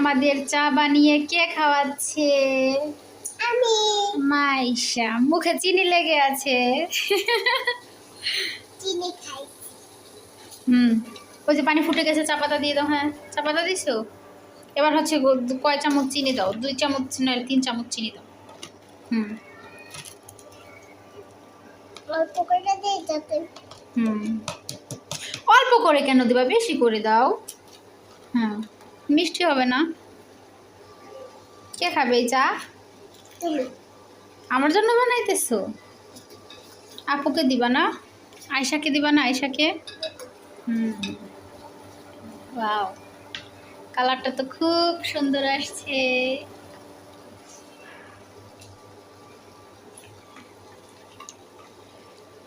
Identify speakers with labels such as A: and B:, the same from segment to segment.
A: আমাদের চা বানিয়ে কে খাওয়াচ্ছে?
B: আমি।
A: মাইশা, মুখে চিনি লেগে আছে।
B: চিনি খাই।
A: ওই যে পানি ফুটে গেছে, চা পাতা দিয়ে দাও। হ্যাঁ, চা পাতা দিছো। এবার হচ্ছে কয় চামচ চিনি দাও? 2 চামচ নয় 3 চামচ চিনি দাও।
B: অল্প করে দিই যাতে।
A: অল্প করে কেন দিবা? বেশি করে দাও। হ্যাঁ, মিষ্টি হবে না। কে খাবে এই চা?
B: তুমি।
A: আমার জন্য বানাইতেছো? আপুকে দিবা না? আয়শাকে দিবা না? আয়শাকে। ওয়াও, কালারটা তো খুব সুন্দর আসছে।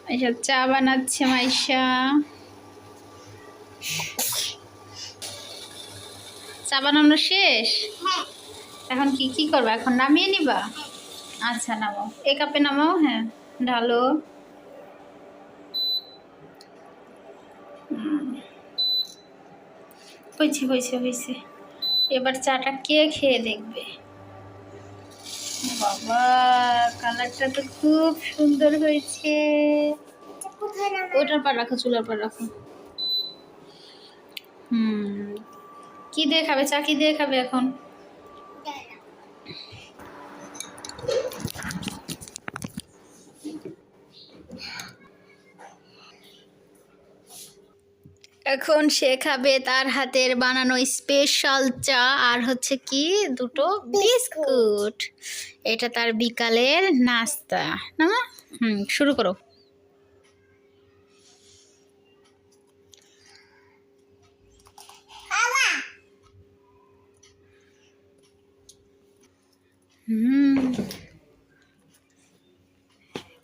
A: আয়শা চা বানাচ্ছে। মাইশা চা বানানো শেষ?
B: হ্যাঁ।
A: এখন কি করবা? এখন নামিয়ে নিবা? আচ্ছা, নামাও। এই কাপে নামাও। হ্যাঁ, ঢালো। হয়েছে হয়েছে হয়েছে। এবার চাটা কে খেয়ে দেখবে? বাবা, কালারটা তো খুব সুন্দর হয়েছে। ওটার পর রাখো, চুলার পর রাখো। কি দিয়ে খাবে চা? কি দিয়ে খাবে এখন? এখন সে খাবে তার হাতের বানানো স্পেশাল চা, আর হচ্ছে কি দুটো বিস্কুট। এটা তার বিকালের নাস্তা না? শুরু করো।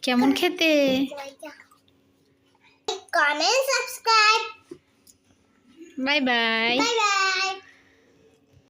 A: কেমন খেতে?
B: Comment, subscribe.
A: Bye bye.